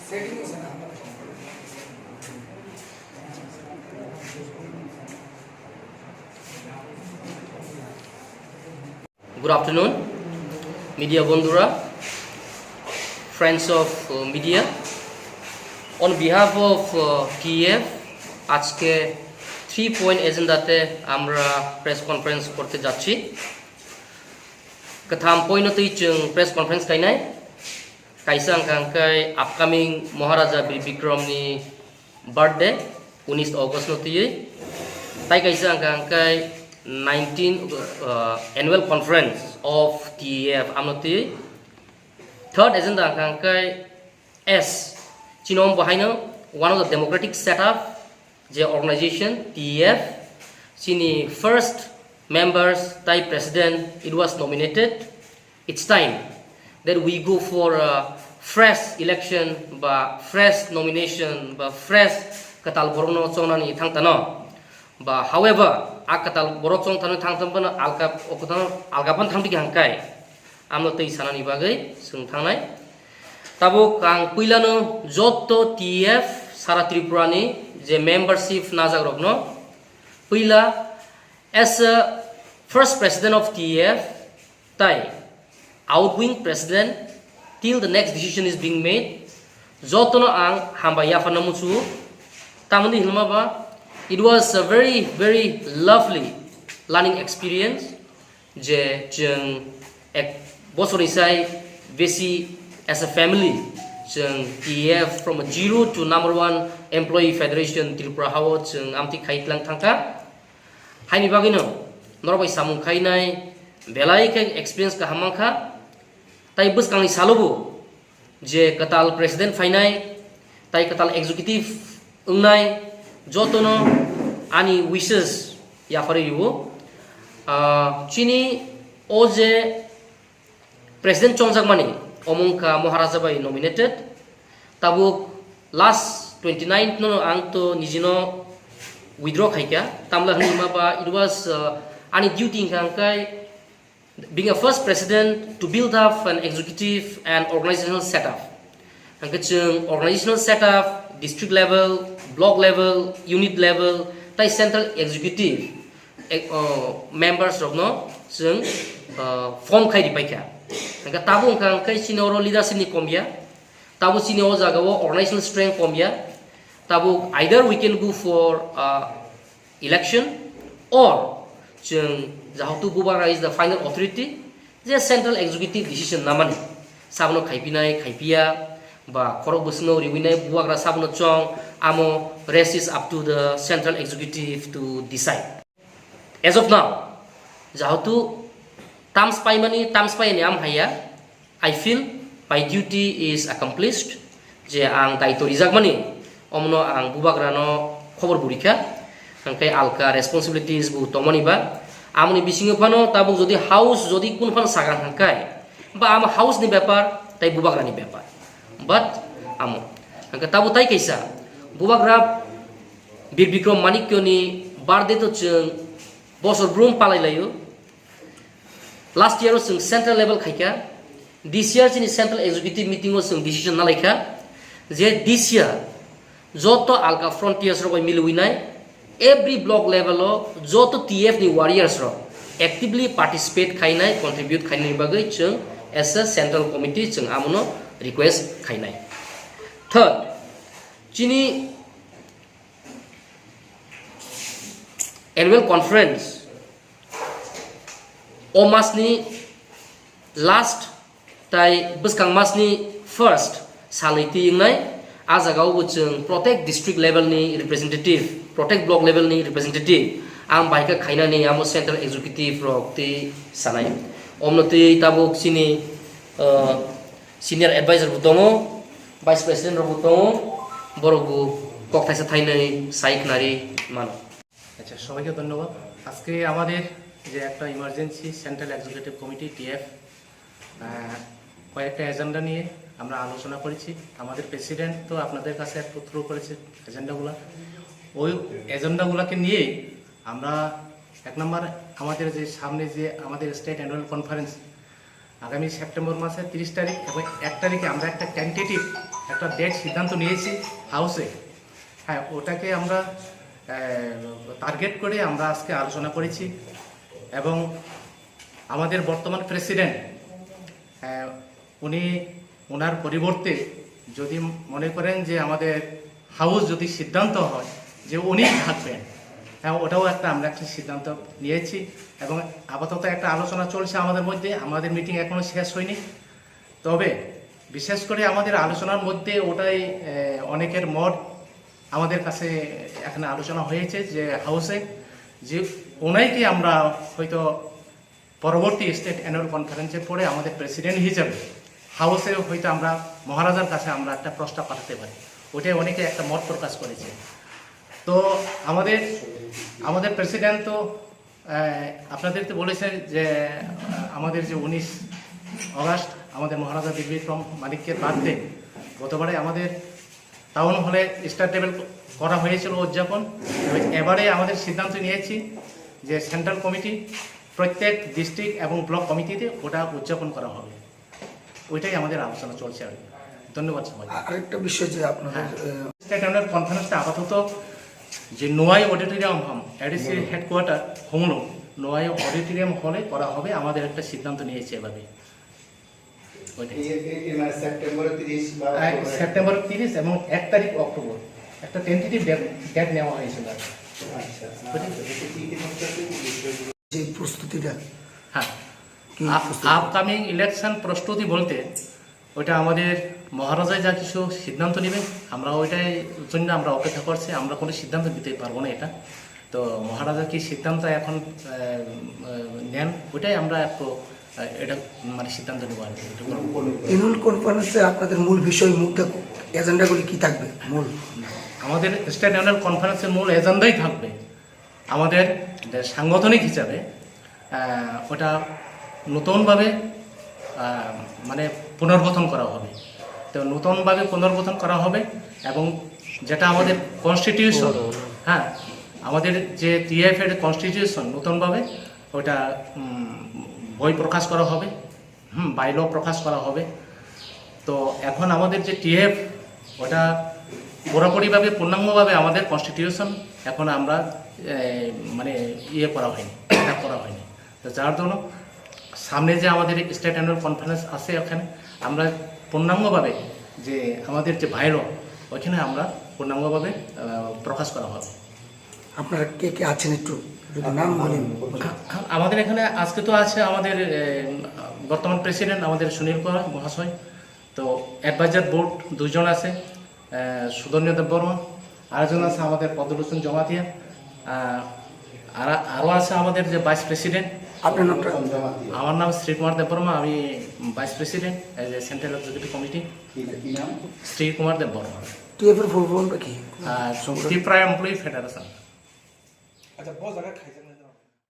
Good afternoon, media bondura, friends of media. On behalf of TF, আজকে 3 point এজেন্ডাতে আমরা press conference করতে যাচ্ছি। Kaitham poinotwi chung press conference Khainai kaisa angkai upcoming Maharaja Bir Bikramni birthday 19 August notiyei tai kaisa angkai 19 annual conference of TF amnotiyei third agenda angkai S chinom bahaino one of the democratic setup je organization TF sini first members tai president it was nominated. It's time that we go for a fresh election ba fresh nomination ba fresh katal borono chonani thangtano ba however akatal borok chong thanu thangtam bana alka okotano algapan thangti hangkai amno tei sanani bagai sung thangnai tabo kang puilano jotto TF sara Tripura ni je membership najagrokno puila as a first president of TF, tai outgoing president till the next decision is being made. Jotono ang hambaya fanamusu tamani hilmaba. It was a very lovely learning experience. Je jeng ek bosorisai besi as a family. Jeng TF from a 0 to number 1 employee federation Tripura Hawat jeng amti kaitlang thangka. Haini bagino. Norbai samung Khainai belai ke experience ka hamangkha tai bus kangni salobo je katal president Khainai tai katal executive ungnai jotono ani wishes ya fare yubo chini oje president chongjagmani omungka Maharaja bai nominated tabuk last 29th no angto nijino withdraw khaika tamla hni ba it was ani duty hangkai being a first president to build up an executive and organizational setup. Hangkachung organizational setup, district level, block level, unit level, tai central executive members of no jung form khai dipaika. Hangka tabu hangkai sinoro leadership ni komya, tabu sinio jagawo organizational strength komya, tabu either we can go for election or jeng jahutu bubara is the final authority the central executive decision namani sabno khaipinai khaipia ba khorok busno riwinai buagra sabno chong amo rest is up to the central executive to decide. As of now jahutu tams paimani am haya I feel my duty is accomplished je ang daito rijagmani omno ang bubagra no khobor burika hangkai alka responsibilities bu tomani ba amni bisingo phano tabuk jodi house jodi kun phan sagan hangkai ba am house ni byapar tai bubagra ni byapar but amo hangka tabu tai kaisa bubagra Bir Bikram manikyo ni birthday to chung bosor brum palai layo last year sung central level khaika this year chini central executive meeting o sung decision na laika je this year joto alka frontiers ro miluinai every block level o joto TF ni warriors ro actively participate Khainai contribute Khainai bagai chung as a central committee chung amono request Khainai. Third chini annual conference o masni last tai buskang masni first saliti ngai azagau buchung protect district level ni representative protect block level ni representative am baika Khainai ni amo central executive rok ti sanai omnoti tabuk sini senior advisor butongo vice president ro butongo borogu koktaisa thainai saik nari mano. আচ্ছা সবাইকে ধন্যবাদ। আজকে আমাদের যে একটা emergency central executive committee TF কয়েকটা agenda নিয়ে আমরা আলোচনা করেছি। আমাদের প্রেসিডেন্ট তো আপনাদের কাছে একটু থ্রো করেছে এজেন্ডাগুলো, ওই এজেন্ডাগুলোকে নিয়েই আমরা এক নম্বর আমাদের যে সামনে যে আমাদের স্টেট অ্যানুয়াল কনফারেন্স আগামী সেপ্টেম্বর মাসের 30 তারিখ এবং 1 তারিখে আমরা একটা টেন্টেটিভ একটা ডেট সিদ্ধান্ত নিয়েছি হাউসে। হ্যাঁ, ওটাকে আমরা টার্গেট করে আমরা আজকে আলোচনা করেছি। এবং আমাদের বর্তমান প্রেসিডেন্ট উনি ওনার পরিবর্তে যদি মনে করেন যে আমাদের হাউস যদি সিদ্ধান্ত হয় যে উনি থাকবেন, হ্যাঁ, ওটাও আমরা একটা সিদ্ধান্ত নিয়েছি। এবং আপাতত একটা আলোচনা চলছে আমাদের মধ্যে, আমাদের মিটিং এখনও শেষ হয়নি। তবে বিশেষ করে আমাদের আলোচনার মধ্যে ওটাই অনেকের মত আমাদের কাছে এখানে আলোচনা হয়েছে যে হাউসে যে ওনাইকে আমরা হয়তো পরবর্তী স্টেট অ্যানুয়াল কনফারেন্সের পরে আমাদের প্রেসিডেন্ট হিসাবে হাউসে হয়তো আমরা মহারাজার কাছে আমরা একটা প্রস্তাব পাঠাতে পারি। ওটাই অনেকে একটা মত প্রকাশ করেছে। তো আমাদের প্রেসিডেন্ট তো আপনাদেরকে বলেছে যে আমাদের যে 19 অগাস্ট আমাদের মহারাজা বীর বিক্রম মানিক্যের বার্থডে, গতবারে আমাদের টাউন হলে স্টার লেভেল করা হয়েছিল উদযাপন। এবারে আমাদের সিদ্ধান্ত নিয়েছি যে সেন্ট্রাল কমিটি প্রত্যেক ডিস্ট্রিক্ট এবং ব্লক কমিটিতে ওটা উদযাপন করা হবে। ওইটাই আমাদের আলোচনা চলছে। আর ধন্যবাদ সবাই। আরেকটা বিষয় যে আপনাদের স্টেট অ্যানুয়াল কনফারেন্সটা আপাতত যে নোয়াই অডিটোরিয়াম এডিসি হেডকোয়ার্টার হোমলো নোয়াই অডিটোরিয়াম হলে করা হবে। আমাদের একটা সিদ্ধান্ত নিয়েছে এভাবে। সেপ্টেম্বর 30 এবং 1 তারিখ অক্টোবর একটা টেন্টেটিভ ডেট নেওয়া হয়েছিল। যে প্রস্তুতিটা, হ্যাঁ, আপকামিং ইলেকশন প্রস্তুতি বলতে ওইটা আমাদের মহারাজায় যা কিছু সিদ্ধান্ত নেবে আমরা ওইটাই জন্য আমরা অপেক্ষা করছি। আমরা কোনো সিদ্ধান্ত দিতে পারবো না এটা। তো মহারাজা কি সিদ্ধান্ত এখন নেন ওইটাই আমরা একটু এটা মানে সিদ্ধান্ত নেব। আর অ্যানুয়াল কনফারেন্সে আপনাদের মূল বিষয় মুদ্রা এজেন্ডাগুলি কি থাকবে? মূল আমাদের স্টেট অ্যানুয়াল কনফারেন্সের মূল এজেন্ডাই থাকবে আমাদের সাংগঠনিক হিসাবে ওটা নতুনভাবে মানে পুনর্গঠন করা হবে। তো নতুনভাবে পুনর্গঠন করা হবে এবং যেটা আমাদের কনস্টিটিউশন, হ্যাঁ, আমাদের যে টিএফ এর কনস্টিটিউশন নতুনভাবে ওটা বই প্রকাশ করা হবে, বাইল প্রকাশ করা হবে। তো এখন আমাদের যে টিএফ ওটা পুরোপুরিভাবে পূর্ণাঙ্গভাবে আমাদের কনস্টিটিউশন এখন আমরা মানে করা হয়নি, এটা করা হয়নি। তো যার জন্য সামনে যে আমাদের স্টেট অ্যানুয়াল কনফারেন্স আছে ওখানে আমরা পূর্ণাঙ্গভাবে যে আমাদের যে বাইল ওইখানে আমরা পূর্ণাঙ্গভাবে প্রকাশ করা হবে। আপনারা কে কে আছেন একটু যদি নাম বলেন। আমাদের এখানে আজকে তো আছে আমাদের বর্তমান প্রেসিডেন্ট আমাদের সুনীল কুমার মহাশয়। তো অ্যাডভাইজার বোর্ড 2 জন আছে, সুধন্য দেববর্মা, আরেকজন আছে আমাদের পদ্মলোচন জমাতিয়া, আরও আছে আমাদের যে ভাইস প্রেসিডেন্ট। আপনার নামটা? আমার নাম শ্রী কুমার দেববর্মা, আমি vice president as a central executive committee. Shri Kumar Debbarma. TF এর ফুল ফর্মটা কি? Tripura employee federation. আচ্ছা,